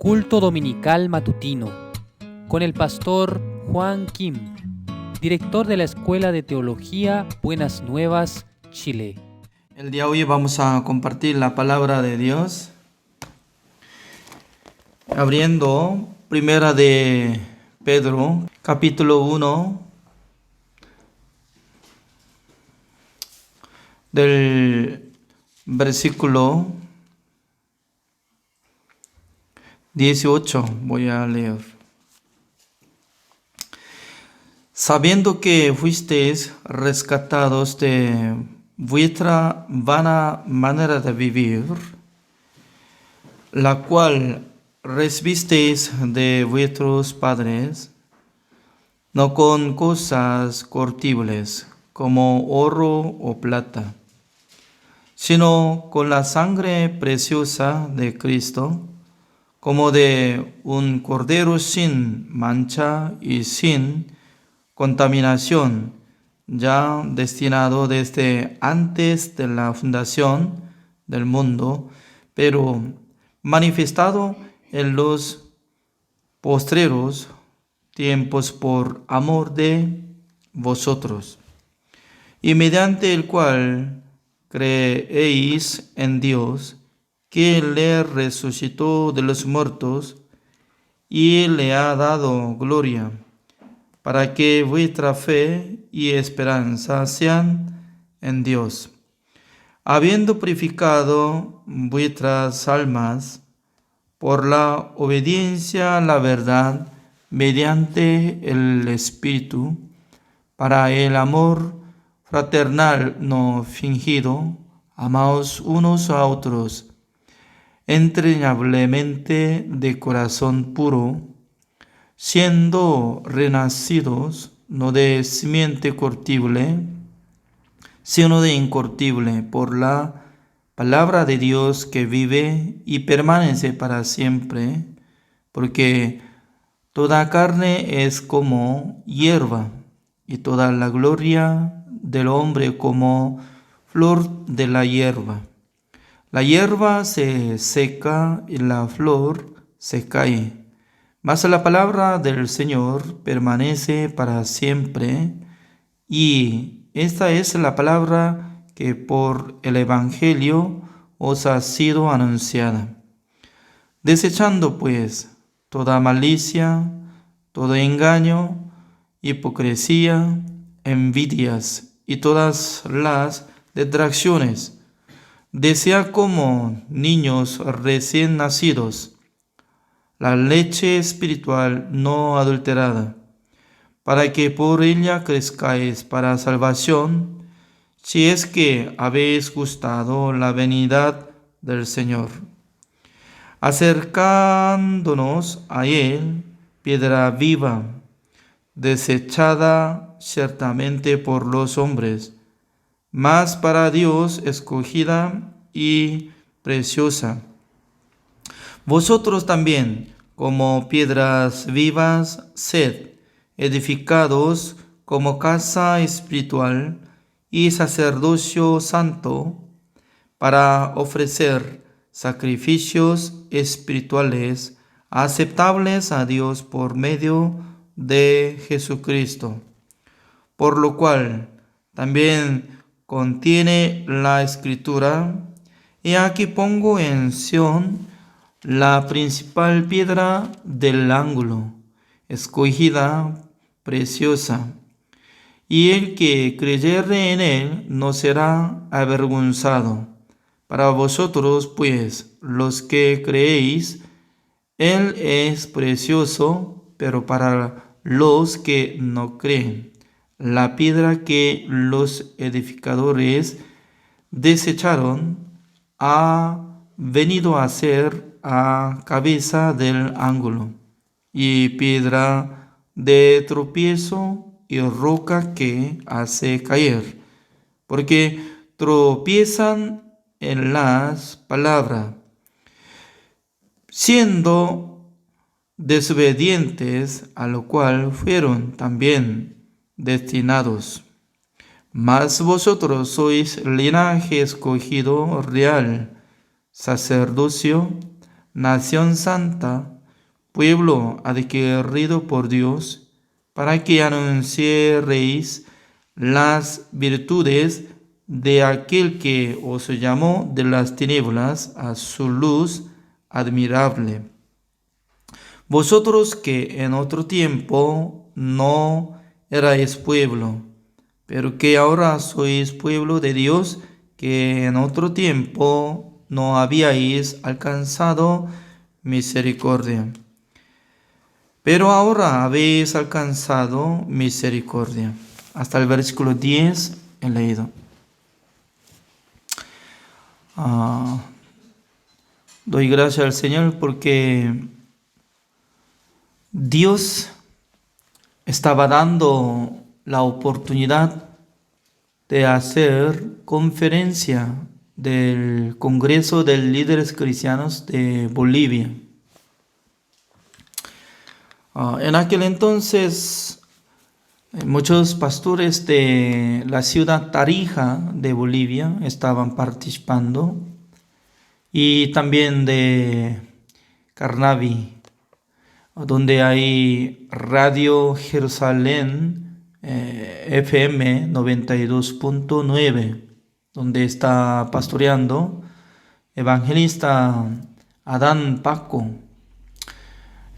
Culto Dominical Matutino con el pastor Juan Kim, director de la Escuela de Teología Buenas Nuevas, Chile. El día de hoy vamos a compartir la palabra de Dios, abriendo Primera de Pedro, capítulo 1, del versículo 18, voy a leer. Sabiendo que fuisteis rescatados de vuestra vana manera de vivir, la cual recibisteis de vuestros padres, no con cosas corruptibles como oro o plata, sino con la sangre preciosa de Cristo, como de un cordero sin mancha y sin contaminación, ya destinado desde antes de la fundación del mundo, pero manifestado en los postreros tiempos por amor de vosotros, y mediante el cual creéis en Dios, que le resucitó de los muertos y le ha dado gloria, para que vuestra fe y esperanza sean en Dios, habiendo purificado vuestras almas por la obediencia a la verdad mediante el Espíritu, para el amor fraternal no fingido, amaos unos a otros entrañablemente de corazón puro, siendo renacidos no de simiente corruptible, sino de incorruptible, por la palabra de Dios que vive y permanece para siempre, porque toda carne es como hierba, y toda la gloria del hombre como flor de la hierba. La hierba se seca y la flor se cae, mas la palabra del Señor permanece para siempre. Y esta es la palabra que por el Evangelio os ha sido anunciada. Desechando pues toda malicia, todo engaño, hipocresía, envidias y todas las detracciones, desea como niños recién nacidos la leche espiritual no adulterada, para que por ella crezcáis para salvación, si es que habéis gustado la venida del Señor, acercándonos a Él, piedra viva, desechada ciertamente por los hombres, mas para Dios escogida y preciosa. Vosotros también, como piedras vivas, sed edificados como casa espiritual y sacerdocio santo, para ofrecer sacrificios espirituales aceptables a Dios por medio de Jesucristo, por lo cual también contiene la Escritura: y aquí pongo en Sión la principal piedra del ángulo, escogida, preciosa, y el que creyere en él no será avergonzado. Para vosotros, pues, los que creéis, él es precioso, pero para los que no creen, la piedra que los edificadores desecharon ha venido a ser a cabeza del ángulo, y piedra de tropiezo y roca que hace caer, porque tropiezan en las palabras, siendo desobedientes, a lo cual fueron también destinados. Mas vosotros sois linaje escogido real, sacerdocio, nación santa, pueblo adquirido por Dios, para que anunciéis las virtudes de aquel que os llamó de las tinieblas a su luz admirable. Vosotros que en otro tiempo no erais pueblo, pero que ahora sois pueblo de Dios, que en otro tiempo no habíais alcanzado misericordia, pero ahora habéis alcanzado misericordia. Hasta el versículo 10 he leído. Doy gracias al Señor porque Dios estaba dando la oportunidad de hacer conferencia del Congreso de Líderes Cristianos de Bolivia. En aquel entonces, muchos pastores de la ciudad Tarija de Bolivia estaban participando, y también de Carnavi, donde hay Radio Jerusalén FM 92.9, donde está pastoreando evangelista Adán Paco.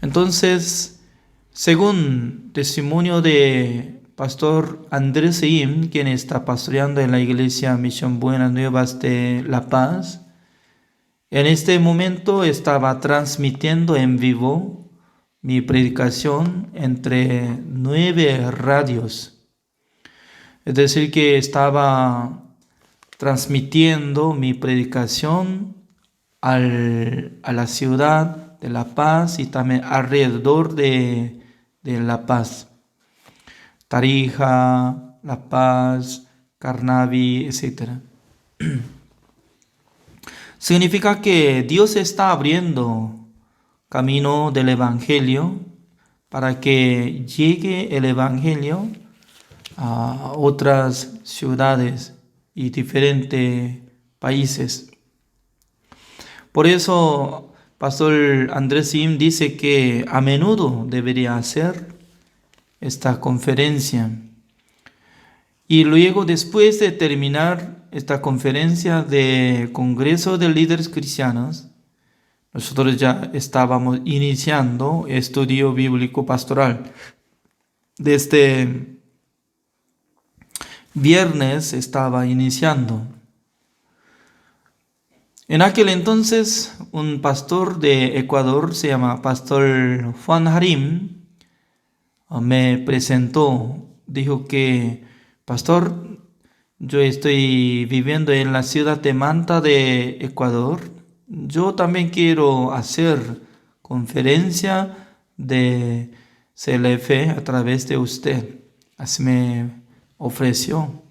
Entonces, según testimonio de pastor Andrés Seim, quien está pastoreando en la iglesia Misión Buenas Nuevas de La Paz, en este momento estaba transmitiendo en vivo mi predicación entre 9 radios. Es decir, que estaba transmitiendo mi predicación a la ciudad de La Paz y también alrededor de La Paz. Tarija, La Paz, Carnavi, etc. Significa que Dios está abriendo camino del Evangelio para que llegue el Evangelio a otras ciudades y diferentes países. Por eso, Pastor Andrés Sim dice que a menudo debería hacer esta conferencia. Y luego, después de terminar esta conferencia de Congreso de Líderes Cristianos, nosotros ya estábamos iniciando estudio bíblico pastoral. Desde viernes estaba iniciando. En aquel entonces, un pastor de Ecuador, se llama Pastor Juan Harim, me presentó. Dijo que, pastor, yo estoy viviendo en la ciudad de Manta de Ecuador. Yo también quiero hacer conferencia de CLF a través de usted. Así me ofreció.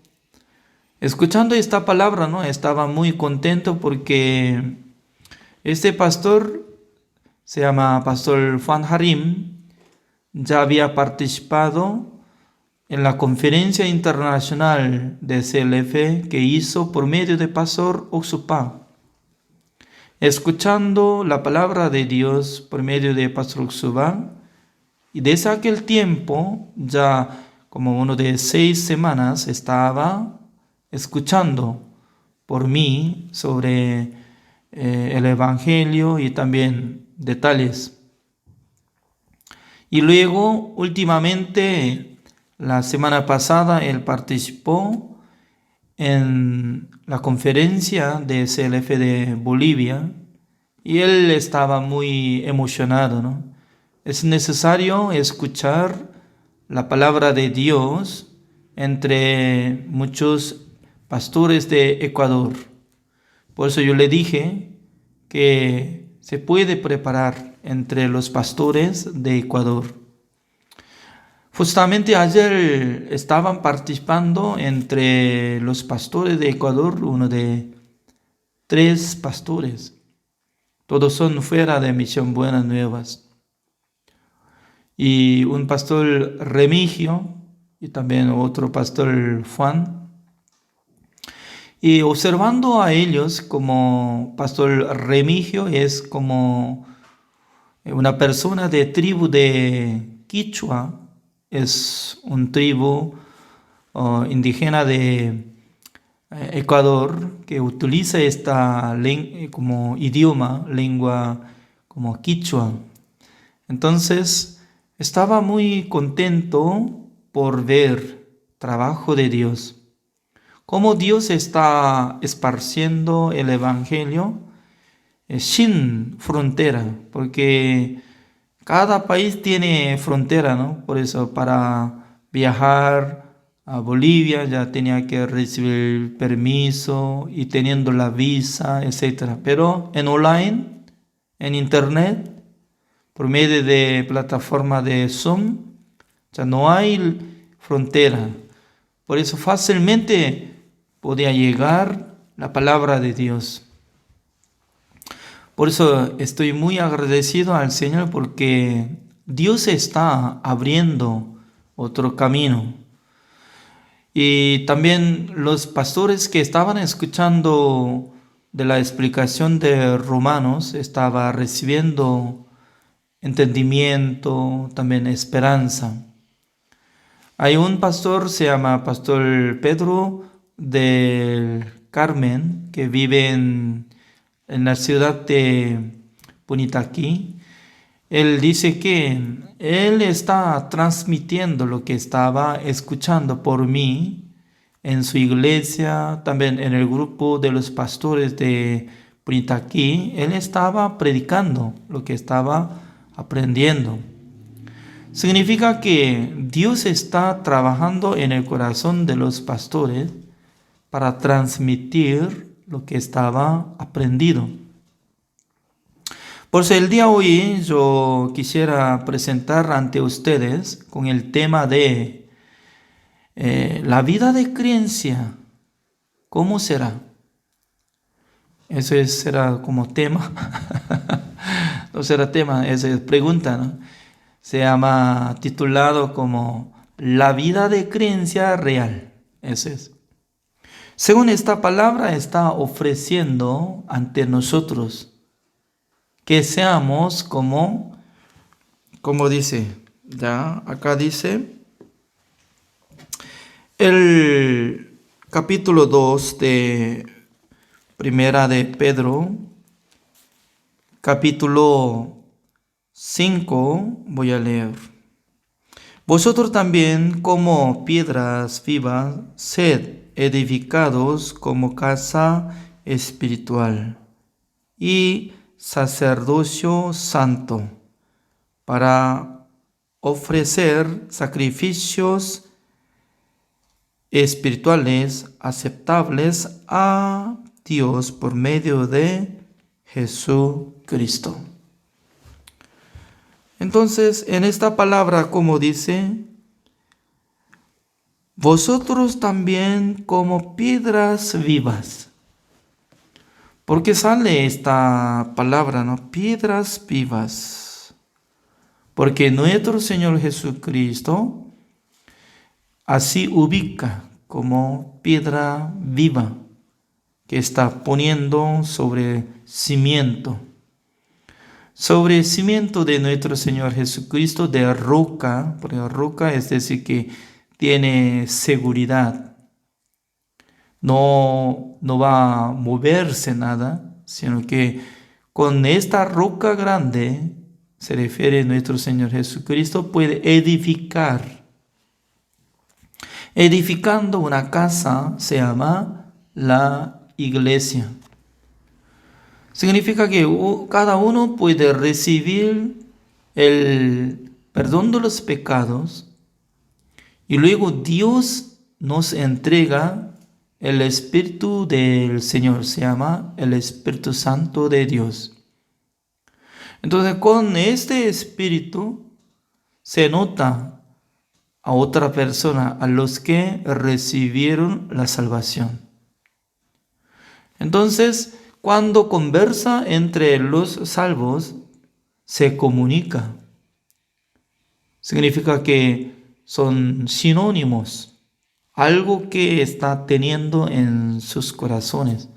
Escuchando esta palabra, ¿no? Estaba muy contento porque este pastor se llama Pastor Juan Harim. Ya había participado en la conferencia internacional de CLF que hizo por medio de Pastor Oxupá. Escuchando la palabra de Dios por medio de Pastor Oxupá, y desde aquel tiempo, ya como uno de 6 semanas, estaba escuchando por mí sobre el Evangelio y también detalles. Y luego, últimamente, la semana pasada, él participó en la conferencia de CLF de Bolivia y él estaba muy emocionado, ¿no? Es necesario escuchar la palabra de Dios entre muchos pastores de Ecuador. Por eso yo le dije que se puede preparar entre los pastores de Ecuador. Justamente ayer estaban participando entre los pastores de Ecuador, uno de 3 pastores. Todos son fuera de Misión Buenas Nuevas. Y un pastor Remigio y también otro pastor Juan. Y observando a ellos como Pastor Remigio es como una persona de tribu de Quichua, es un tribu indígena de Ecuador que utiliza esta como idioma, lengua como Quichua. Entonces estaba muy contento por ver trabajo de Dios, cómo Dios está esparciendo el evangelio sin frontera, porque cada país tiene frontera, ¿no? Por eso para viajar a Bolivia ya tenía que recibir permiso y teniendo la visa, etc. Pero en online, en internet, por medio de plataforma de Zoom, ya no hay frontera. Por eso fácilmente podía llegar la palabra de Dios. Por eso estoy muy agradecido al Señor porque Dios está abriendo otro camino. Y también los pastores que estaban escuchando de la explicación de Romanos estaban recibiendo entendimiento, también esperanza. Hay un pastor, se llama Pastor Pedro del Carmen, que vive en la ciudad de Punitaquí. Él dice que él está transmitiendo lo que estaba escuchando por mí en su iglesia, también en el grupo de los pastores de Punitaquí. Él estaba predicando lo que estaba aprendiendo. Significa que Dios está trabajando en el corazón de los pastores para transmitir lo que estaba aprendido. Por eso el día de hoy yo quisiera presentar ante ustedes con el tema de la vida de creencia. ¿Cómo será? Eso será como tema. No será tema, esa es pregunta, ¿no? Se llama titulado como la vida de creencia real. Eso es. Según esta palabra está ofreciendo ante nosotros que seamos como dice, ya acá dice el capítulo 2 de Primera de Pedro, capítulo 5, voy a leer. Vosotros también como piedras vivas, sed edificados como casa espiritual y sacerdocio santo, para ofrecer sacrificios espirituales aceptables a Dios por medio de Jesucristo. Entonces, en esta palabra, como dice, vosotros también como piedras vivas. ¿Por qué sale esta palabra, no? Piedras vivas. Porque nuestro Señor Jesucristo así ubica como piedra viva que está poniendo sobre cimiento. Sobre cimiento de nuestro Señor Jesucristo, de roca, porque roca es decir que tiene seguridad. No va a moverse nada, sino que con esta roca grande, se refiere a nuestro Señor Jesucristo, puede edificar. Edificando una casa se llama la iglesia. Significa que cada uno puede recibir el perdón de los pecados y luego Dios nos entrega el Espíritu del Señor, se llama el Espíritu Santo de Dios. Entonces con este Espíritu se nota a otra persona, a los que recibieron la salvación. Entonces, cuando conversa entre los salvos, se comunica. Significa que son sinónimos. algo que está teniendo en sus corazones.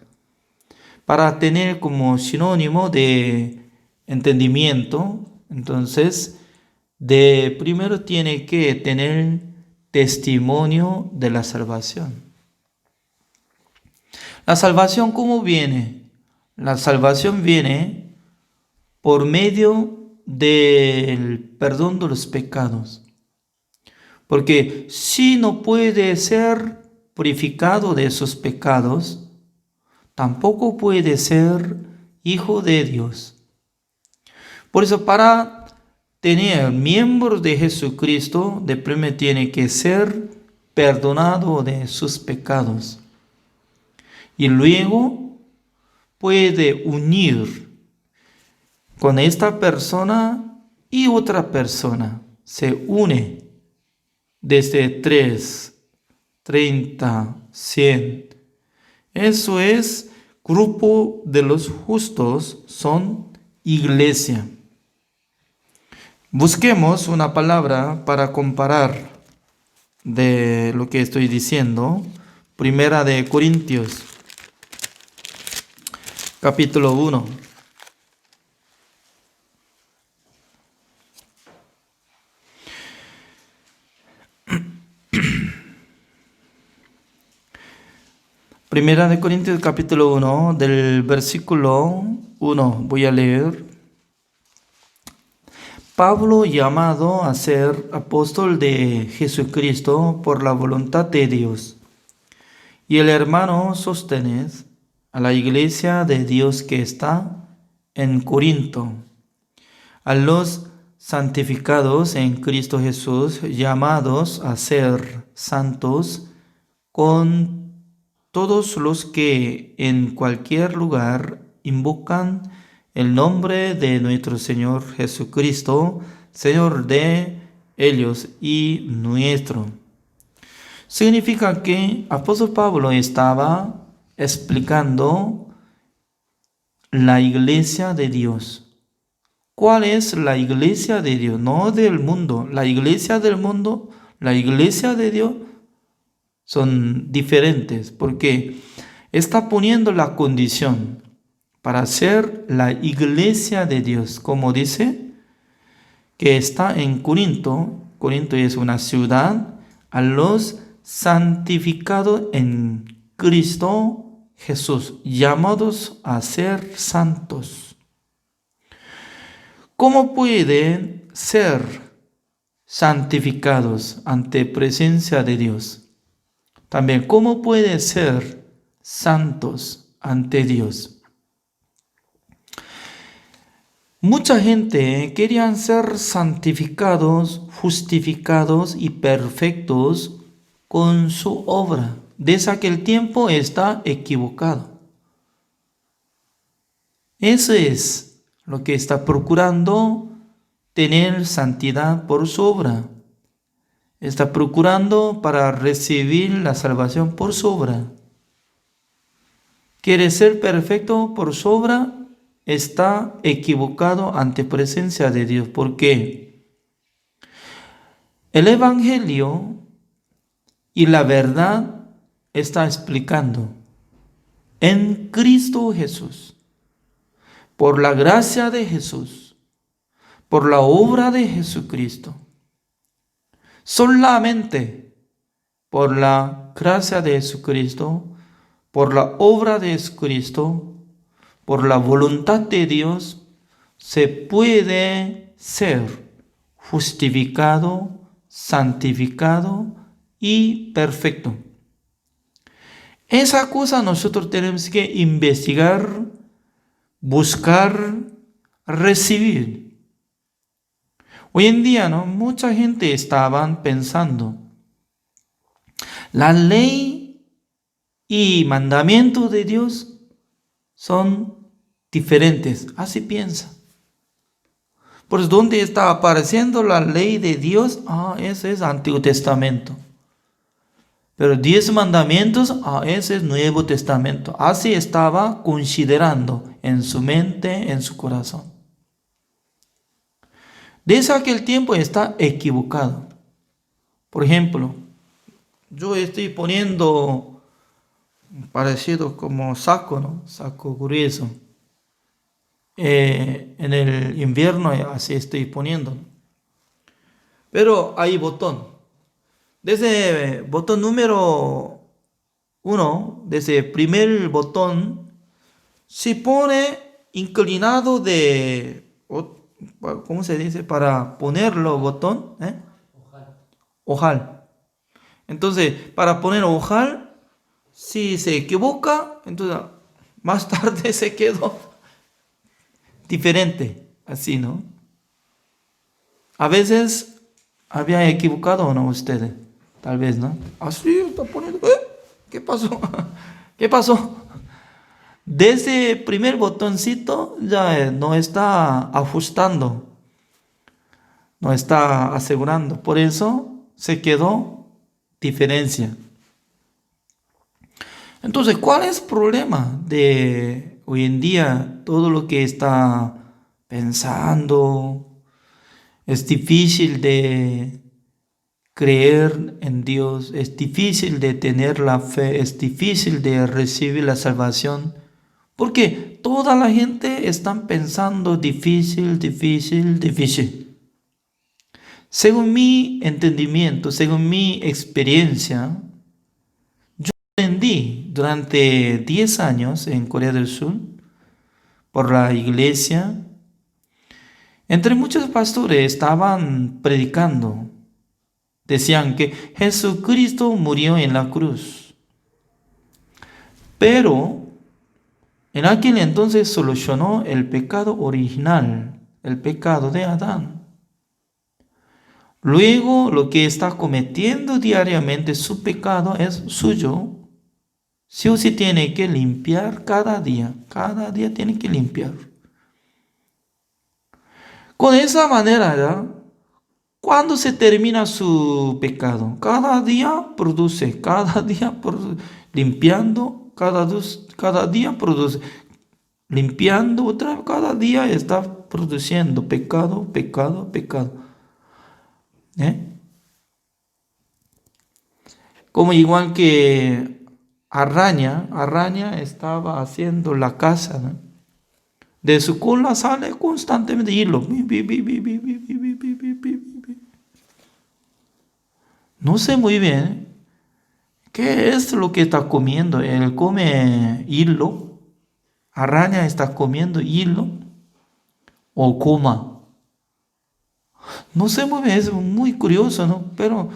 Para tener como sinónimo de entendimiento, entonces, primero tiene que tener testimonio de la salvación. La salvación, ¿cómo viene? La salvación viene por medio del perdón de los pecados. Porque si no puede ser purificado de sus pecados, tampoco puede ser hijo de Dios. Por eso, para tener miembros de Jesucristo, de primero tiene que ser perdonado de sus pecados. Y luego puede unir con esta persona y otra persona. Se une desde 3, 30, 100. Eso es grupo de los justos, son iglesia. Busquemos una palabra para comparar de lo que estoy diciendo. Primera de Corintios, capítulo 1. Primera de Corintios capítulo 1, del versículo 1, voy a leer. Pablo, llamado a ser apóstol de Jesucristo por la voluntad de Dios, y el hermano Sóstenes, a la iglesia de Dios que está en Corinto, a los santificados en Cristo Jesús, llamados a ser santos, con todos los que en cualquier lugar invocan el nombre de nuestro Señor Jesucristo, Señor de ellos y nuestro. Significa que apóstol Pablo estaba explicando la iglesia de Dios. ¿Cuál es la iglesia de Dios? No del mundo. La iglesia del mundo, la iglesia de Dios son diferentes, porque está poniendo la condición para ser la iglesia de Dios, como dice, que está en Corinto. Corinto es una ciudad, a los santificados en Cristo Jesús, llamados a ser santos. ¿Cómo pueden ser santificados ante presencia de Dios? También, ¿cómo pueden ser santos ante Dios? Mucha gente querían ser santificados, justificados y perfectos con su obra. Desde aquel tiempo está equivocado. Eso es lo que está procurando, tener santidad por su obra. Está procurando para recibir la salvación por su obra. Quiere ser perfecto por su obra, está equivocado ante presencia de Dios. ¿Por qué? El Evangelio y la verdad está explicando en Cristo Jesús, por la gracia de Jesús, por la obra de Jesucristo. Solamente por la gracia de Jesucristo, por la obra de Jesucristo, por la voluntad de Dios, se puede ser justificado, santificado y perfecto. Esa cosa nosotros tenemos que investigar, buscar, recibir. Hoy en día, mucha gente estaba pensando, la ley y mandamientos de Dios son diferentes. Así piensa. Pues ¿dónde está apareciendo la ley de Dios? Ese es Antiguo Testamento. Pero 10 mandamientos, ese es Nuevo Testamento. Así estaba considerando en su mente, en su corazón. Desde aquel tiempo está equivocado. Por ejemplo, yo estoy poniendo parecido como saco, ¿no? Saco grueso. En el invierno así estoy poniendo, ¿no? Pero hay botón. Desde botón número uno, desde el primer botón, se pone inclinado ¿cómo se dice? Para ponerlo botón, ¿eh? Ojal. Entonces, para poner ojal, si se equivoca, entonces más tarde se quedó diferente, así, ¿no? A veces había equivocado o no ustedes, tal vez, ¿no? Así está poniendo, ¿qué pasó? ¿Qué pasó? Desde el primer botoncito ya no está ajustando, no está asegurando, por eso se quedó diferencia. Entonces, ¿cuál es el problema de hoy en día? Todo lo que está pensando, es difícil de creer en Dios, es difícil de tener la fe, es difícil de recibir la salvación, porque toda la gente está pensando difícil, difícil, difícil. Según mi entendimiento, según mi experiencia, aprendí durante 10 años en Corea del Sur por la iglesia. Entre muchos pastores estaban predicando. Decían que Jesucristo murió en la cruz. Pero en aquel entonces solucionó el pecado original, el pecado de Adán. Luego lo que está cometiendo diariamente su pecado es suyo. Sí o sí tiene que limpiar cada día tiene que limpiar. Con esa manera, ¿ya? Cuando se termina su pecado, limpiando, cada día produce, limpiando otra vez, cada día está produciendo pecado, pecado, pecado. Como igual que araña estaba haciendo la casa, ¿no? De su cola sale constantemente hilo. No sé muy bien qué es lo que está comiendo. Él come hilo. Araña está comiendo hilo o coma. No sé muy bien, es muy curioso, ¿no? Pero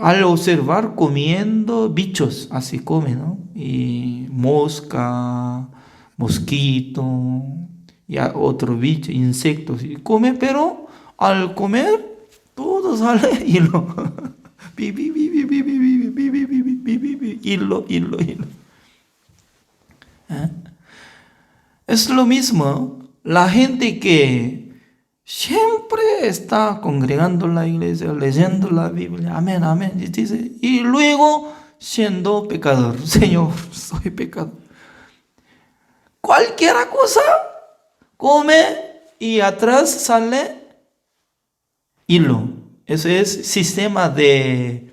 al observar comiendo bichos, así come, ¿no? Y mosca, mosquito, y otro bicho, insectos, y come, pero al comer todo sale hilo. Hilo, hilo, hilo. Es lo mismo, la gente que siempre está congregando en la iglesia, leyendo la Biblia, amén, amén, y dice, y luego siendo pecador, Señor, soy pecador. Cualquier cosa come y atrás sale hilo. Eso es sistema de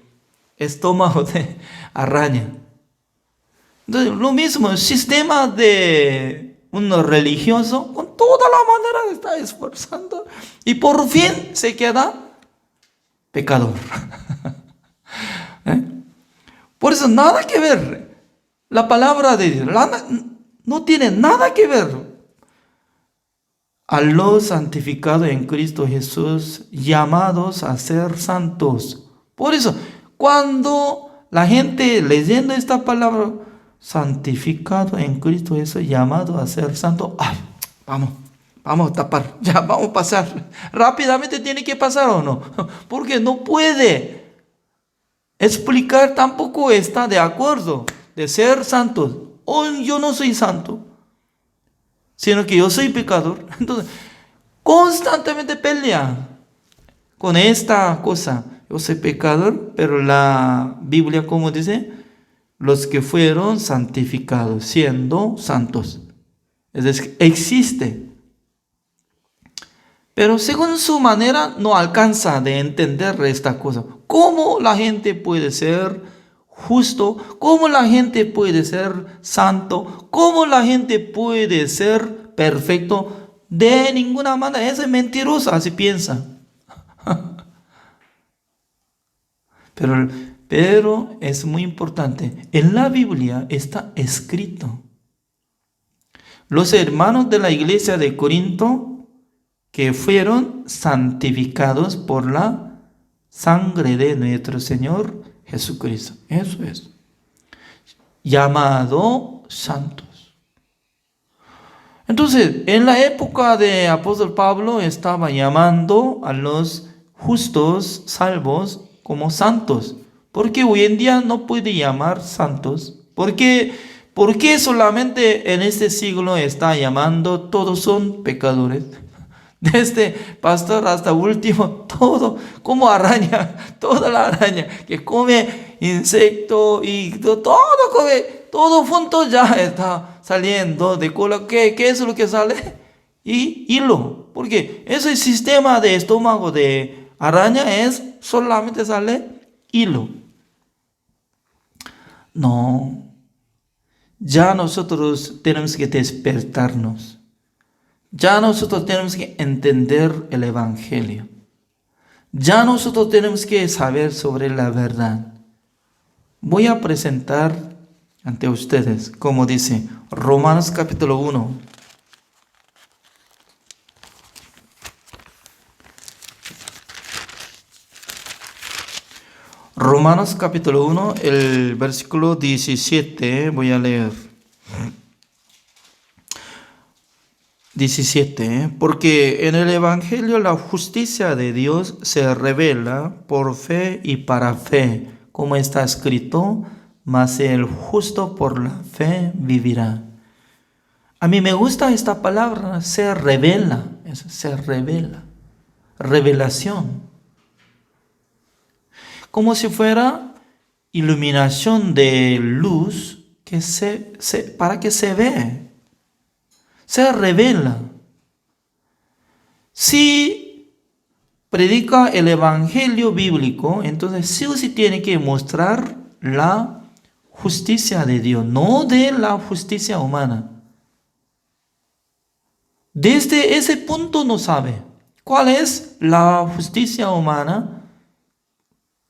estómago de araña. Entonces, lo mismo, el sistema de un religioso, con toda la manera está esforzando y por fin se queda pecador. Por eso nada que ver. La palabra de Dios no tiene nada que ver a los santificados en Cristo Jesús, llamados a ser santos. Por eso, cuando la gente leyendo esta palabra, santificado en Cristo Jesús, llamado a ser santo, ay, vamos a tapar, ya vamos a pasar. Rápidamente tiene que pasar o no, porque no puede explicar, tampoco está de acuerdo de ser santos. Hoy yo no soy santo, sino que yo soy pecador. Entonces, constantemente pelea con esta cosa. Yo soy pecador, pero la Biblia, como dice, los que fueron santificados, siendo santos. Es decir, existe Pero según su manera no alcanza de entender esta cosa. ¿Cómo la gente puede ser justo? ¿Cómo la gente puede ser santo? ¿Cómo la gente puede ser perfecto? De ninguna manera. Es mentiroso, así piensa. Pero es muy importante. En la Biblia está escrito. Los hermanos de la iglesia de Corinto que fueron santificados por la sangre de nuestro Señor Jesucristo. Eso es. Llamado santos. Entonces, en la época de apóstol Pablo estaba llamando a los justos, salvos, como santos. Porque hoy en día no puede llamar santos. ¿Por qué solamente en este siglo está llamando todos son pecadores? Desde pastor hasta último, todo como araña, toda la araña que come insecto y todo come, todo junto ya está saliendo de cola. ¿Qué es lo que sale? Y hilo, porque ese sistema de estómago de araña solamente sale hilo. No, ya nosotros tenemos que despertarnos. Ya nosotros tenemos que entender el Evangelio. Ya nosotros tenemos que saber sobre la verdad. Voy a presentar ante ustedes, como dice Romanos capítulo 1. Romanos capítulo 1, el versículo 17, voy a leer. 17. Porque en el Evangelio la justicia de Dios se revela por fe y para fe, como está escrito, mas el justo por la fe vivirá. A mí me gusta esta palabra, se revela, revelación. Como si fuera iluminación de luz que para que se ve. Se revela. Si predica el evangelio bíblico, entonces sí o sí tiene que mostrar la justicia de Dios, no de la justicia humana. Desde ese punto no sabe cuál es la justicia humana,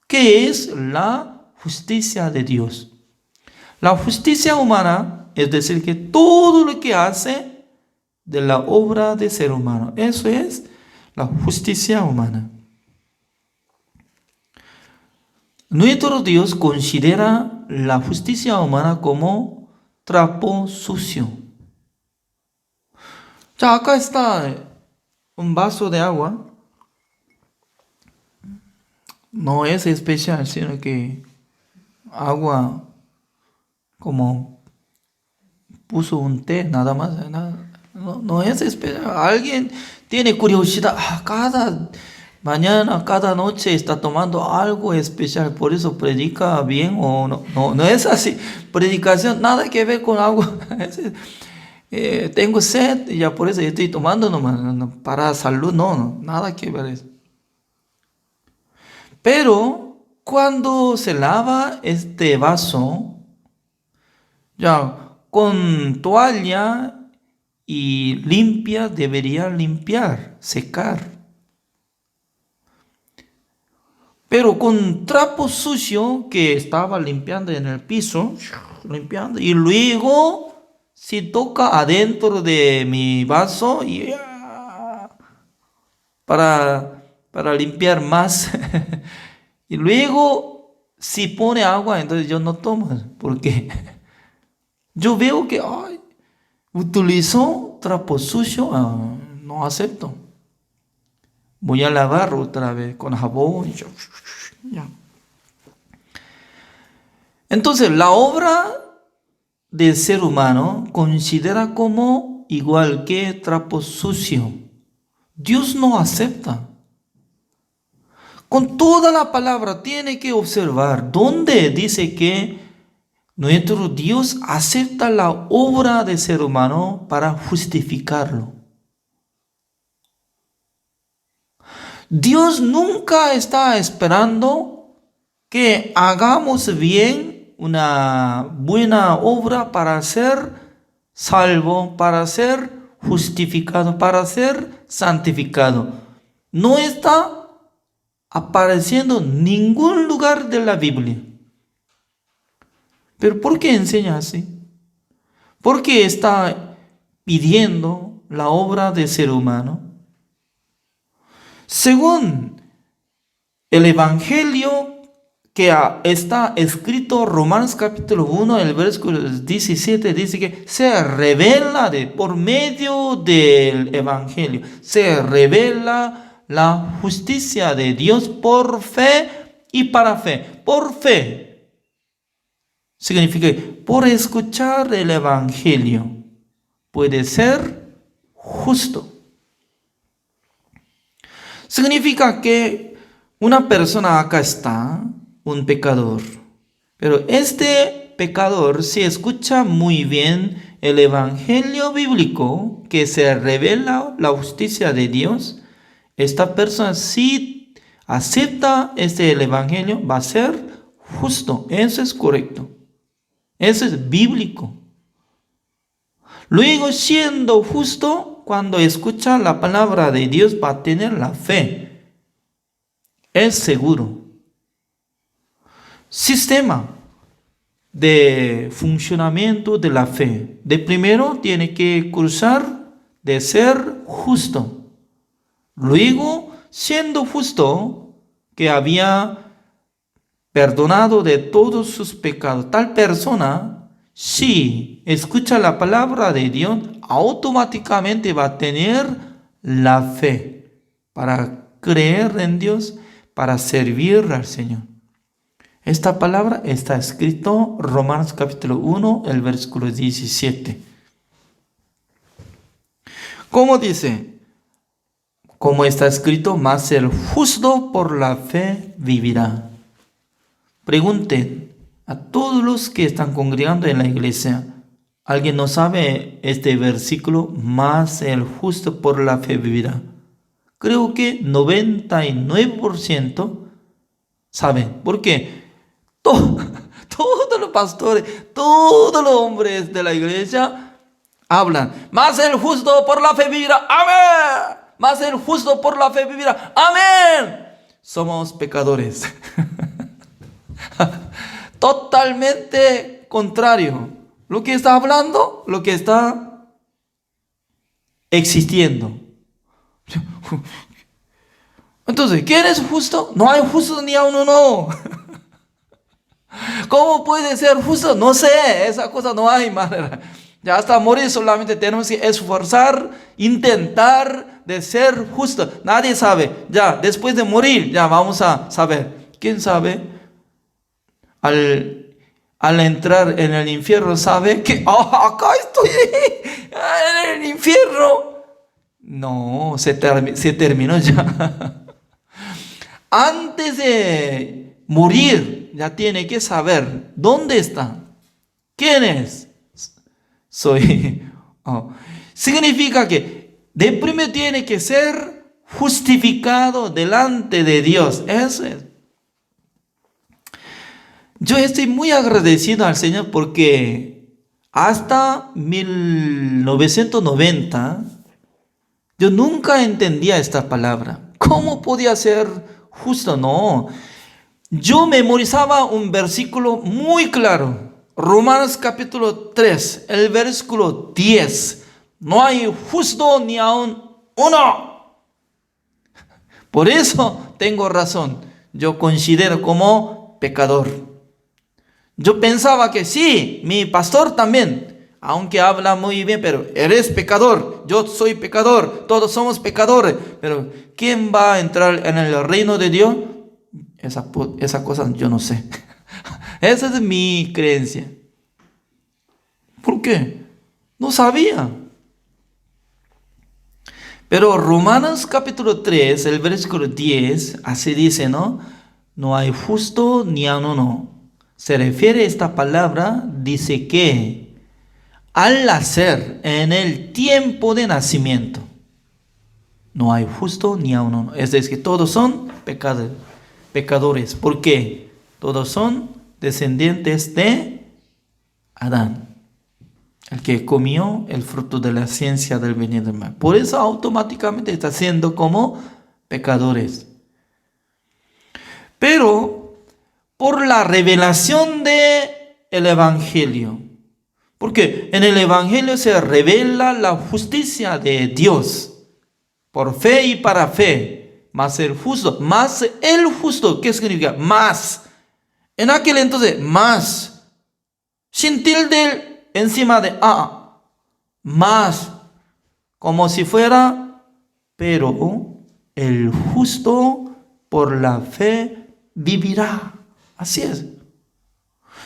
qué es la justicia de Dios. La justicia humana es decir que todo lo que hace de la obra de ser humano. Eso es la justicia humana. Nuestro Dios considera la justicia humana como trapo sucio. Ya acá está un vaso de agua. No es especial, sino que agua como puso un té, nada más, nada. No es especial. Alguien tiene curiosidad. Cada mañana, cada noche está tomando algo especial. Por eso predica bien o no. No es así. Predicación, nada que ver con agua. Tengo sed y ya por eso estoy tomando nomás. Para salud, no. Nada que ver eso. Pero cuando se lava este vaso, ya con toalla y limpia, debería limpiar, secar. Pero con trapo sucio que estaba limpiando en el piso, limpiando, y luego si toca adentro de mi vaso y para limpiar más. Y luego si pone agua, entonces yo no tomo, porque yo veo que utilizó trapo sucio, no acepto. Voy a lavar otra vez con jabón. Ya. Entonces, la obra del ser humano considera como igual que trapo sucio. Dios no acepta. Con toda la palabra tiene que observar dónde dice que nuestro Dios acepta la obra del ser humano para justificarlo. Dios nunca está esperando que hagamos bien una buena obra para ser salvo, para ser justificado, para ser santificado. No está apareciendo en ningún lugar de la Biblia. ¿Pero por qué enseña así? ¿Por qué está pidiendo la obra del ser humano? Según el Evangelio que está escrito Romanos capítulo 1, el versículo 17, dice que se revela por medio del Evangelio, se revela la justicia de Dios por fe y para fe. Por fe significa que por escuchar el Evangelio puede ser justo. Significa que una persona acá está, un pecador, pero este pecador, si escucha muy bien el Evangelio bíblico, que se revela la justicia de Dios, esta persona si acepta el Evangelio va a ser justo. Eso es correcto. Eso es bíblico. Luego, siendo justo, cuando escucha la palabra de Dios va a tener la fe. Es seguro. Sistema de funcionamiento de la fe. De primero tiene que cruzar de ser justo. Luego, siendo justo, que había perdonado de todos sus pecados, tal persona, si escucha la palabra de Dios, automáticamente va a tener la fe para creer en Dios, para servir al Señor. Esta palabra está escrito en Romanos capítulo 1, el versículo 17. ¿Cómo dice? Como está escrito, mas el justo por la fe vivirá. Pregunten a todos los que están congregando en la iglesia, ¿alguien no sabe este versículo? Mas el justo por la fe vivirá. Creo que 99% saben. ¿Por qué? Todos los pastores, todos los hombres de la iglesia hablan. Mas el justo por la fe vivirá. ¡Amén! Mas el justo por la fe vivirá. ¡Amén! Somos pecadores. Totalmente contrario. Lo que está hablando, lo que está existiendo. Entonces, ¿quién es justo? No hay justo ni a uno, no. ¿Cómo puede ser justo? No sé, esa cosa no hay manera. Ya hasta morir solamente tenemos que esforzar, intentar de ser justo. Nadie sabe. Ya, después de morir, ya vamos a saber. ¿Quién sabe? Al entrar en el infierno sabe que acá estoy en el infierno. No, se terminó ya. Antes de morir ya tiene que saber dónde está. ¿Quién es? Soy. Significa que de primero tiene que ser justificado delante de Dios. Eso es. Yo estoy muy agradecido al Señor porque hasta 1990 yo nunca entendía esta palabra. ¿Cómo podía ser justo? No. Yo memorizaba un versículo muy claro. Romanos capítulo 3, el versículo 10. No hay justo ni aun uno. Por eso tengo razón. Yo considero como pecador. Yo pensaba que sí, mi pastor también, aunque habla muy bien, pero eres pecador, yo soy pecador, todos somos pecadores, pero ¿quién va a entrar en el reino de Dios? Esa cosa yo no sé. Esa es mi creencia. ¿Por qué? No sabía. Pero Romanos capítulo 3, el versículo 10, así dice, ¿no? No hay justo ni a uno. Se refiere a esta palabra, dice que al nacer en el tiempo de nacimiento, No hay justo ni a uno. Es decir, todos son pecadores. ¿Por qué? Todos son descendientes de Adán, el que comió el fruto de la ciencia del bien del mal. Por eso automáticamente está siendo como pecadores. Pero por la revelación del Evangelio, porque en el Evangelio se revela la justicia de Dios, por fe y para fe, más el justo, ¿qué significa? Más. En aquel entonces, más, sin tilde encima de A, más, como si fuera, pero el justo por la fe vivirá. Así es.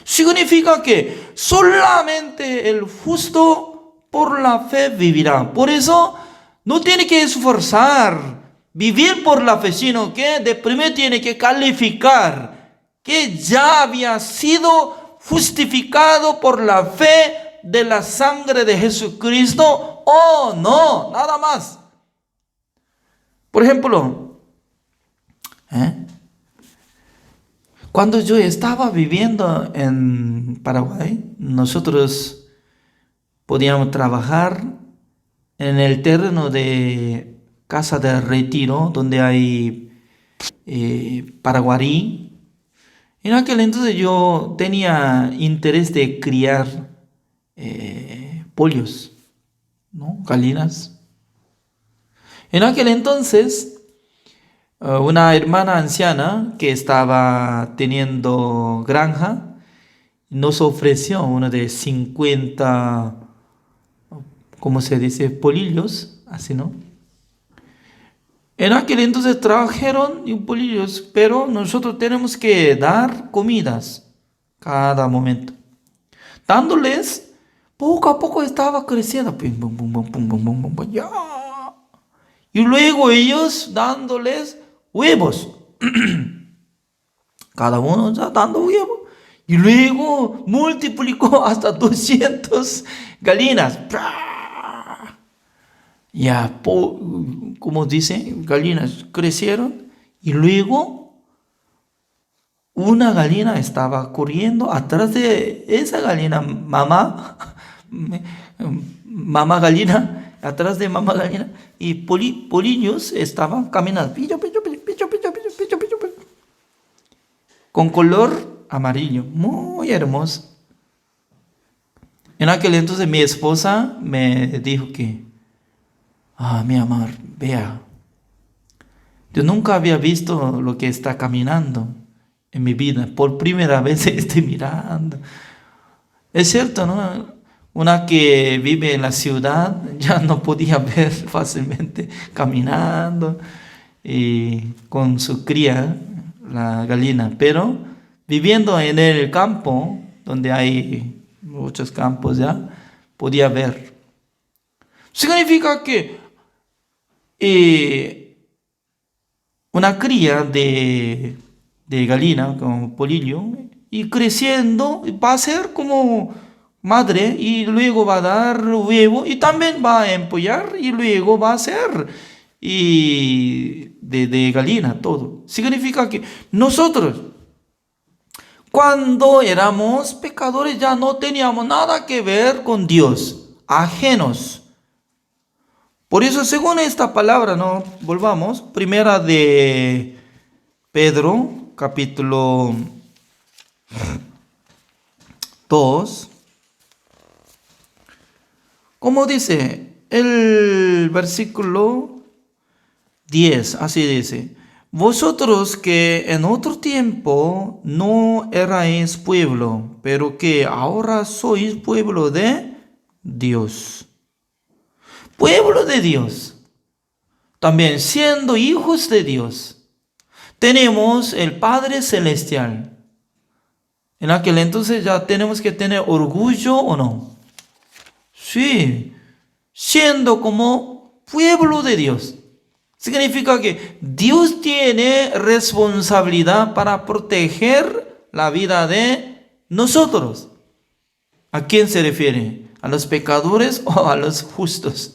Significa que solamente el justo por la fe vivirá. Por eso no tiene que esforzar vivir por la fe, sino que de primero tiene que calificar que ya había sido justificado por la fe de la sangre de Jesucristo o no, nada más. Por ejemplo, cuando yo estaba viviendo en Paraguay, nosotros podíamos trabajar en el terreno de casa de retiro, donde hay paraguarí. En aquel entonces yo tenía interés de criar pollos, ¿no? Gallinas. En aquel entonces, una hermana anciana que estaba teniendo granja nos ofreció uno de 50, ¿cómo se dice? Polillos, así, ¿no? En aquel entonces trajeron polillos, pero nosotros tenemos que dar comidas cada momento. Dándoles, poco a poco estaba creciendo. Pum, pum, pum, pum, pum, pum, pum, pum, ya. Y luego ellos dándoles huevos. Cada uno ya dando huevos. Y luego multiplicó hasta 200 gallinas. Ya, como dicen, gallinas crecieron. Y luego una gallina estaba corriendo atrás de esa gallina, mamá gallina, atrás de mamá gallina. Y polillos estaban caminando. Pillo, pillo, pillo, pillo, pillo, pillo, pillo, pillo, pillo. Con color amarillo, muy hermoso. En aquel entonces mi esposa me dijo que, mi amor, vea, yo nunca había visto lo que está caminando en mi vida. Por primera vez estoy mirando. Es cierto, ¿no? Una que vive en la ciudad ya no podía ver fácilmente caminando y con su cría, la gallina, pero viviendo en el campo, donde hay muchos campos ya, podía ver. Significa que una cría de gallina, como polillo, y creciendo va a ser como madre y luego va a dar huevo y también va a empollar y luego va a ser y de gallina todo. Significa que nosotros cuando éramos pecadores ya no teníamos nada que ver con Dios, ajenos. Por eso, según esta palabra, no volvamos, primera de Pedro, capítulo 2, como dice el versículo 10, así dice: vosotros que en otro tiempo no erais pueblo, pero que ahora sois pueblo de Dios. Pueblo de Dios. También siendo hijos de Dios. Tenemos el Padre Celestial. En aquel entonces ya tenemos que tener orgullo o no. Sí. Siendo como pueblo de Dios. Significa que Dios tiene responsabilidad para proteger la vida de nosotros. ¿A quién se refiere? ¿A los pecadores o a los justos?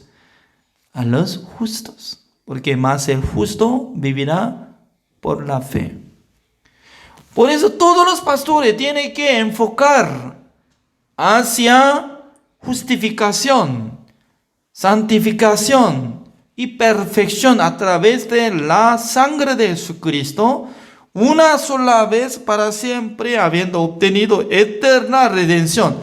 A los justos. porque más el justo vivirá por la fe. Por eso todos los pastores tienen que enfocar hacia justificación, santificación y perfección a través de la sangre de Jesucristo, una sola vez para siempre, habiendo obtenido eterna redención.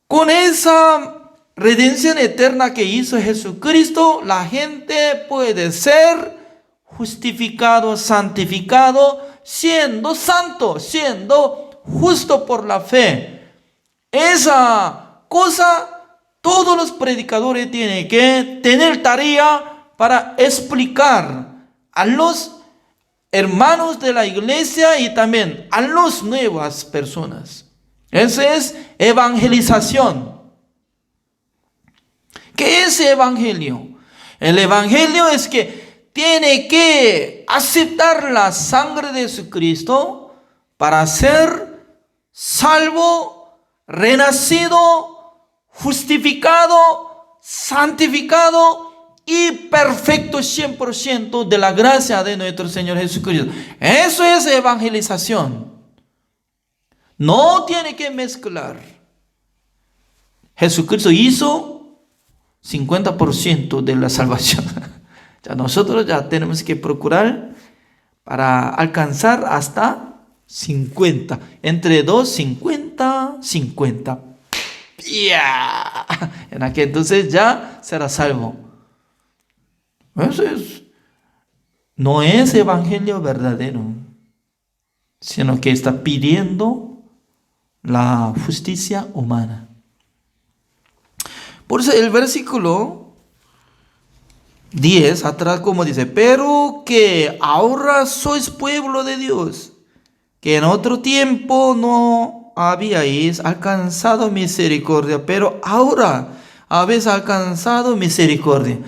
Con esa redención eterna que hizo Jesucristo, la gente puede ser justificado, santificado, siendo santo, siendo justo por la fe. Esa cosa todos los predicadores tienen que tener tarea para explicar a los hermanos de la iglesia y también a las nuevas personas. Esa es evangelización. ¿Qué es evangelio? El evangelio es que tiene que aceptar la sangre de Jesucristo para ser salvo, renacido, justificado, santificado y perfecto 100% de la gracia de nuestro Señor Jesucristo. Eso es evangelización. No tiene que mezclar. Jesucristo hizo 50% de la salvación. Ya nosotros ya tenemos que procurar para alcanzar hasta 50. Entre 2, 50, 50. ¡Pia! En aquel entonces ya será salvo. Eso no es evangelio verdadero, sino que está pidiendo la justicia humana. Por eso el versículo 10 atrás como dice, pero que ahora sois pueblo de Dios, que en otro tiempo no habíais alcanzado misericordia, pero ahora habéis alcanzado misericordia.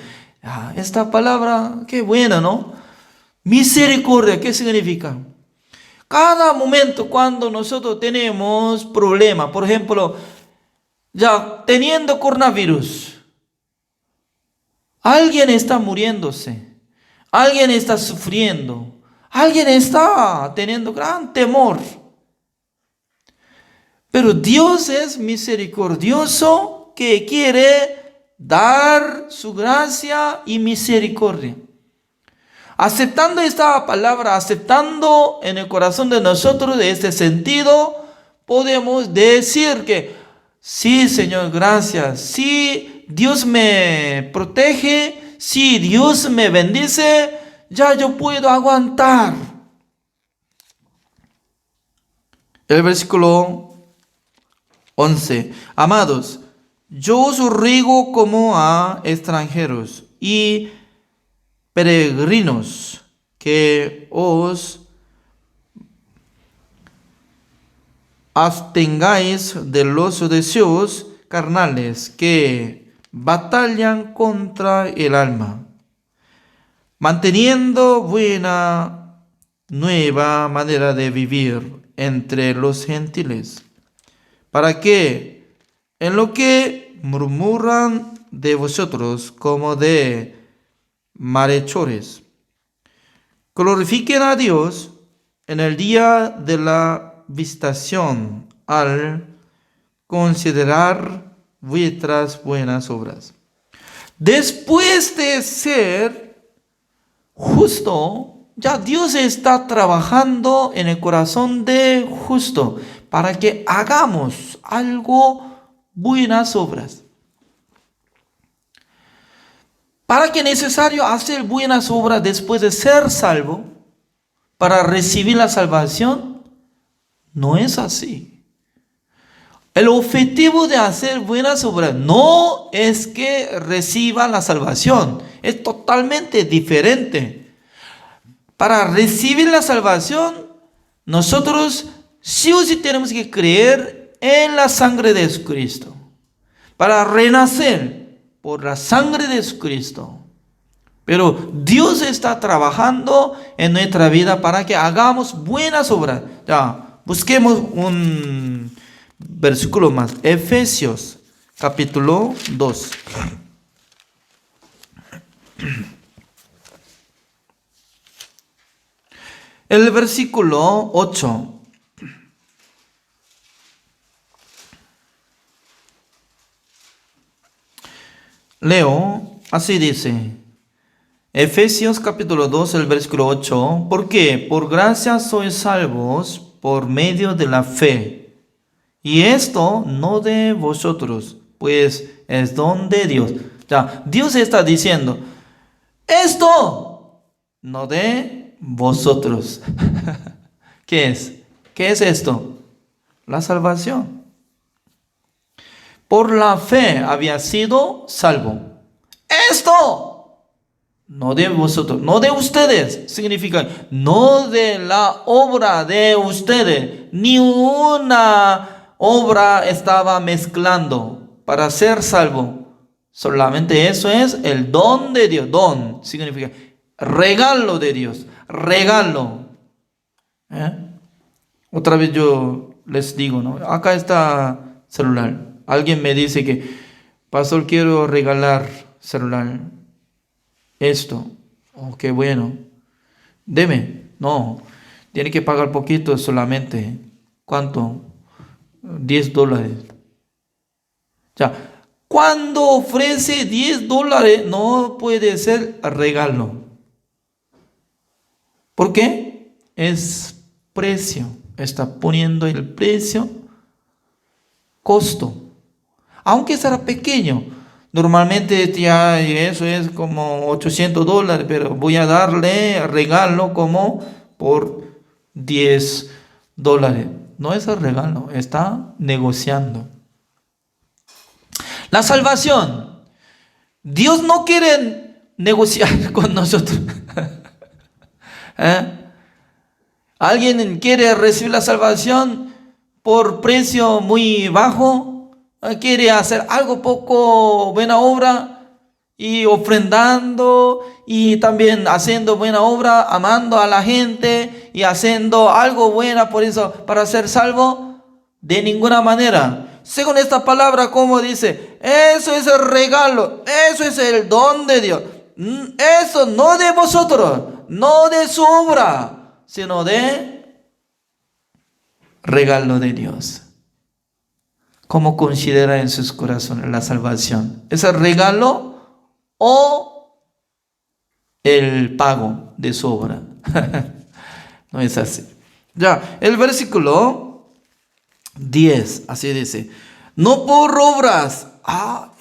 Esta palabra, qué buena, ¿no? Misericordia, ¿qué significa? Cada momento cuando nosotros tenemos problemas, por ejemplo, ya teniendo coronavirus, alguien está muriéndose, alguien está sufriendo, alguien está teniendo gran temor. Pero Dios es misericordioso que quiere dar su gracia y misericordia. Aceptando esta palabra, aceptando en el corazón de nosotros de este sentido, podemos decir que sí, Señor, gracias. Sí, Dios me protege. Sí, Dios me bendice. Ya yo puedo aguantar. El versículo 11. Amados, yo os ruego como a extranjeros y peregrinos que os abstengáis de los deseos carnales que batallan contra el alma, manteniendo buena nueva manera de vivir entre los gentiles, para que en lo que murmuran de vosotros como de malhechores, glorifiquen a Dios en el día de la visitación al considerar vuestras buenas obras. Después de ser justo, ya Dios está trabajando en el corazón de justo para que hagamos algo buenas obras. ¿Para qué es necesario hacer buenas obras después de ser salvo? ¿Para recibir la salvación? No es así. El objetivo de hacer buenas obras no es que reciba la salvación. Es totalmente diferente. Para recibir la salvación, nosotros sí o sí tenemos que creer en la sangre de Jesucristo. Para renacer por la sangre de Jesucristo. Pero Dios está trabajando en nuestra vida para que hagamos buenas obras. Ya, busquemos un versículo más. Efesios, capítulo 2. El versículo 8. Leo, así dice. Efesios capítulo 2, el versículo 8. Porque por gracia sois salvos por medio de la fe. Y esto no de vosotros, pues es don de Dios. Ya, Dios está diciendo, esto no de vosotros. ¿Qué es? ¿Qué es esto? La salvación. Por la fe había sido salvo. Esto no de vosotros, no de ustedes. Significa no de la obra de ustedes. Ni una obra estaba mezclando para ser salvo. Solamente eso es el don de Dios. Don significa regalo de Dios. Regalo. Otra vez yo les digo, ¿no? Acá está celular. Alguien me dice que, pastor, quiero regalar celular. Esto. Oh, qué bueno. Deme. No. Tiene que pagar poquito solamente. ¿Cuánto? $10. Ya. Cuando ofrece $10, no puede ser regalo. ¿Por qué? Es precio. Está poniendo el precio, costo. Aunque será pequeño. Normalmente ya eso es como $800, pero voy a darle regalo como por $10. No es el regalo, está negociando. La salvación. Dios no quiere negociar con nosotros. ¿Alguien quiere recibir la salvación por precio muy bajo? ¿Quiere hacer algo poco buena obra y ofrendando y también haciendo buena obra, amando a la gente y haciendo algo bueno por eso para ser salvo? De ninguna manera. Según esta palabra, como dice, eso es el regalo, eso es el don de Dios. Eso no de vosotros, no de su obra, sino de regalo de Dios. ¿Cómo considera en sus corazones la salvación? ¿Es el regalo o el pago de su obra? No es así. Ya, el versículo 10, así dice. No por obras.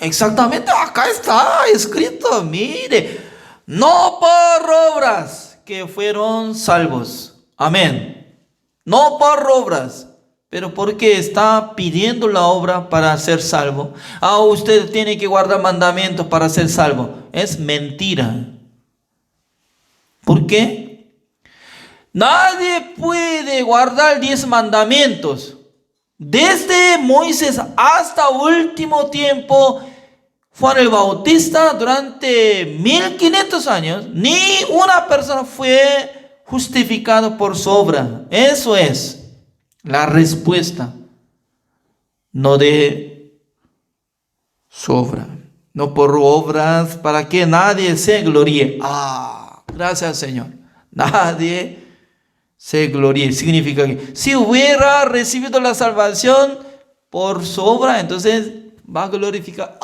Exactamente, acá está escrito, mire. No por obras que fueron salvos. Amén. No por obras. Pero porque está pidiendo la obra para ser salvo. Usted tiene que guardar mandamientos para ser salvo. Es mentira. ¿Por qué? Nadie puede guardar 10 mandamientos. Desde Moisés hasta último tiempo, Juan el Bautista, durante 1500 años, ni una persona fue justificada por su obra. Eso es la respuesta. No de su obra. No por obras para que nadie se gloríe. Gracias, Señor. Nadie se gloríe. Significa que si hubiera recibido la salvación por su obra, entonces va a glorificar.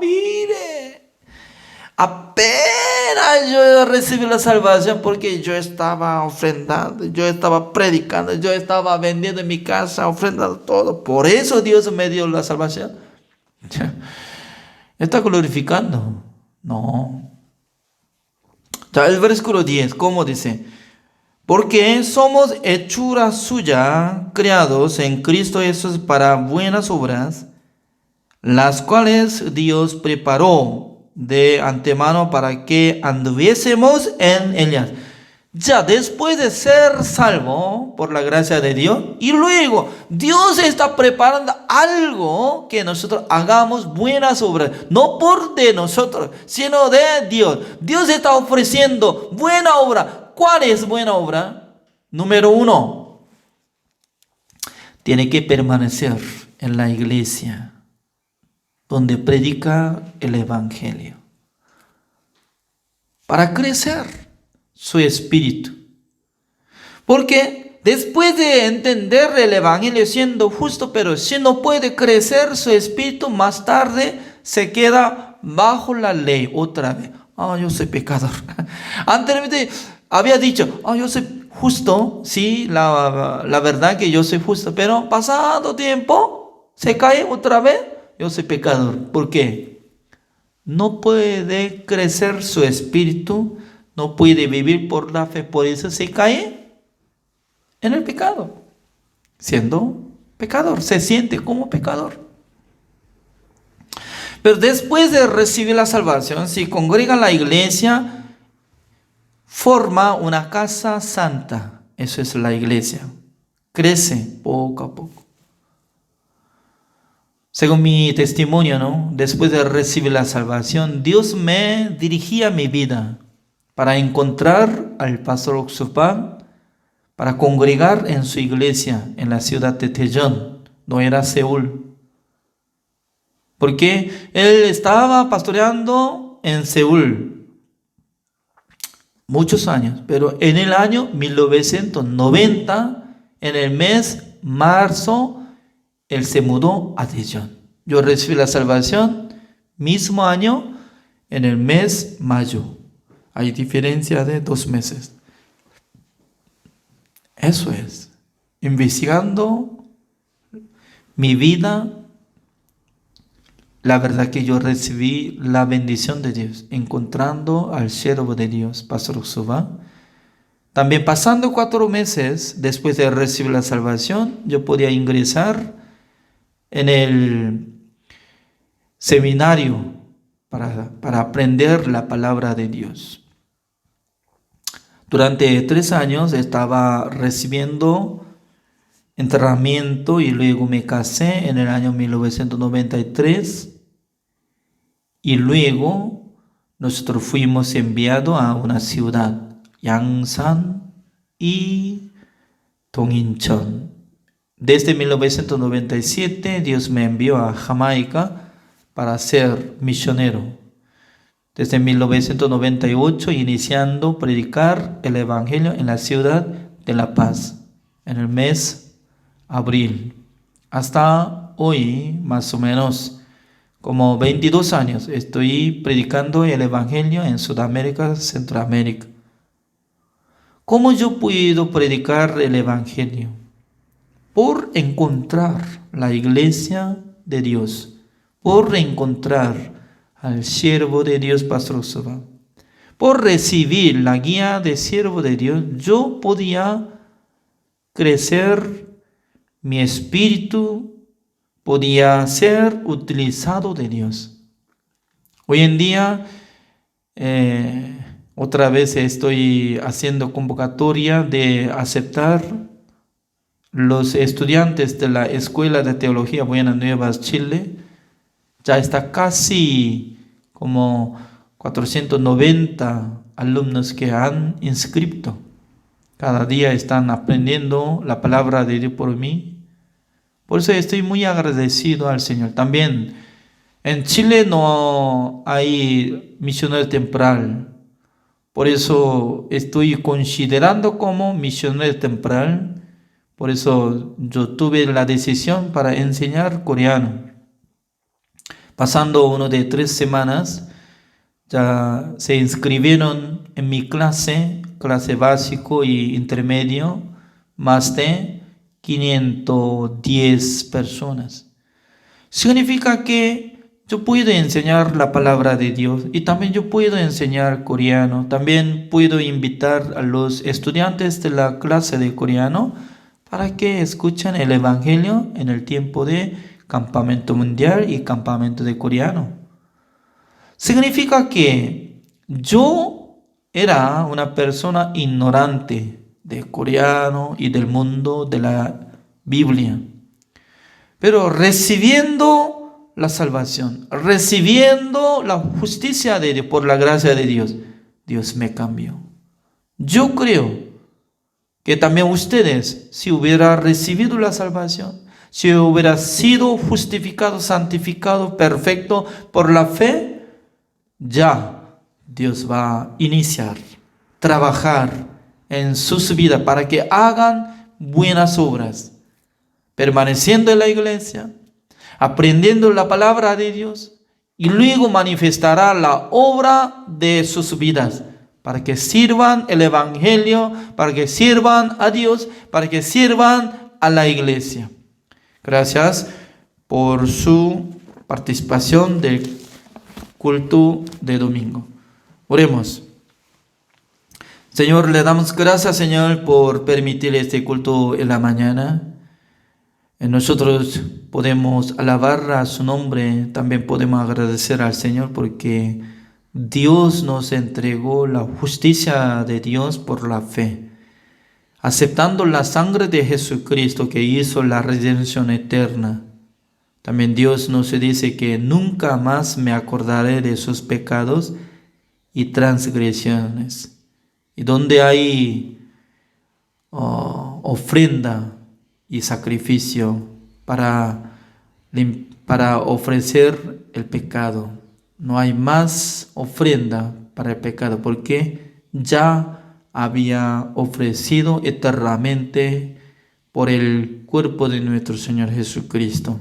Mire, apenas yo recibí la salvación porque yo estaba ofrendando, yo estaba predicando, yo estaba vendiendo en mi casa, ofrendando todo. Por eso Dios me dio la salvación. ¿Está glorificando? No. Ya, el versículo 10, ¿cómo dice? Porque somos hechura suya, creados en Cristo Jesús para buenas obras, las cuales Dios preparó de antemano para que anduviésemos en ellas. Ya después de ser salvo por la gracia de Dios, y luego Dios está preparando algo que nosotros hagamos buenas obras, no por de nosotros, sino de Dios. Dios está ofreciendo buena obra. ¿Cuál es buena obra? Número 1, tiene que permanecer en la iglesia donde predica el evangelio para crecer su espíritu. Porque después de entender el Evangelio siendo justo, pero si no puede crecer su espíritu, más tarde se queda bajo la ley otra vez. Yo soy pecador. Anteriormente había dicho, yo soy justo, sí, la verdad que yo soy justo, pero pasado tiempo se cae otra vez, yo soy pecador. ¿Por qué? No puede crecer su espíritu, no puede vivir por la fe, por eso se cae en el pecado, siendo pecador, se siente como pecador. Pero después de recibir la salvación, si congrega la iglesia, forma una casa santa. Eso es la iglesia. Crece poco a poco. Según mi testimonio, ¿no? Después de recibir la salvación, Dios me dirigía mi vida para encontrar al pastor Oxupam, para congregar en su iglesia en la ciudad de Daejeon, no era Seúl. Porque él estaba pastoreando en Seúl muchos años, pero en el año 1990, en el mes marzo, él se mudó a Daejeon. Yo recibí la salvación mismo año en el mes mayo. Hay diferencia de 2 meses. Eso es, investigando mi vida, la verdad que yo recibí la bendición de Dios, encontrando al siervo de Dios, Pastor Oxupam. También pasando 4 meses después de recibir la salvación, yo podía ingresar en el seminario para aprender la palabra de Dios. Durante 3 años estaba recibiendo entrenamiento y luego me casé en el año 1993 y luego nosotros fuimos enviados a una ciudad, Yangsan y Dongincheon. Desde 1997 Dios me envió a Jamaica para ser misionero. Desde 1998 iniciando a predicar el Evangelio en la ciudad de La Paz en el mes abril. Hasta hoy, más o menos, como 22 años, estoy predicando el Evangelio en Sudamérica, Centroamérica. ¿Cómo yo puedo predicar el Evangelio? Por encontrar la iglesia de Dios, por encontrar al siervo de Dios, Pastor Oxupam. Por recibir la guía del siervo de Dios, yo podía crecer. Mi espíritu podía ser utilizado de Dios. Hoy en día, otra vez estoy haciendo convocatoria de aceptar los estudiantes de la Escuela de Teología Buenas Nuevas Chile. Ya está casi como 490 alumnos que han inscrito. Cada día están aprendiendo la palabra de Dios por mí. Por eso estoy muy agradecido al Señor. También en Chile no hay misionero temporal. Por eso estoy considerando como misionero temporal. Por eso yo tuve la decisión para enseñar coreano. Pasando uno de 3 semanas, ya se inscribieron en mi clase básico y intermedio, más de 510 personas. Significa que yo puedo enseñar la palabra de Dios y también yo puedo enseñar coreano. También puedo invitar a los estudiantes de la clase de coreano para que escuchen el Evangelio en el tiempo de campamento mundial y campamento de coreano. Significa que yo era una persona ignorante de coreano y del mundo de la Biblia. Pero recibiendo la salvación, recibiendo la justicia de Dios por la gracia de Dios, Dios me cambió. Yo creo que también ustedes, si hubieran recibido la salvación, si hubiera sido justificado, santificado, perfecto por la fe, ya Dios va a iniciar, trabajar en sus vidas para que hagan buenas obras, permaneciendo en la iglesia, aprendiendo la palabra de Dios, y luego manifestará la obra de sus vidas para que sirvan el Evangelio, para que sirvan a Dios, para que sirvan a la iglesia. Gracias por su participación del culto de domingo. Oremos. Señor, le damos gracias, Señor, por permitir este culto en la mañana. Nosotros podemos alabar a su nombre, también podemos agradecer al Señor porque Dios nos entregó la justicia de Dios por la fe, aceptando la sangre de Jesucristo que hizo la redención eterna. También Dios nos dice que nunca más me acordaré de sus pecados y transgresiones. Y donde hay ofrenda y sacrificio para ofrecer el pecado, no hay más ofrenda para el pecado, porque ya había ofrecido eternamente por el cuerpo de nuestro Señor Jesucristo.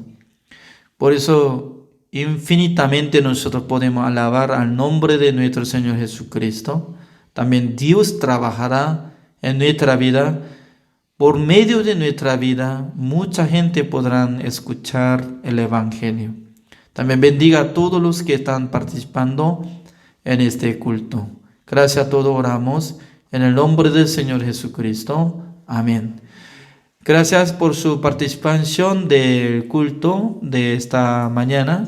Por eso infinitamente nosotros podemos alabar al nombre de nuestro Señor Jesucristo. También Dios trabajará en nuestra vida. Por medio de nuestra vida, mucha gente podrá escuchar el Evangelio. También bendiga a todos los que están participando en este culto. Gracias a todos, oramos en el nombre del Señor Jesucristo. Amén. Gracias por su participación del culto de esta mañana.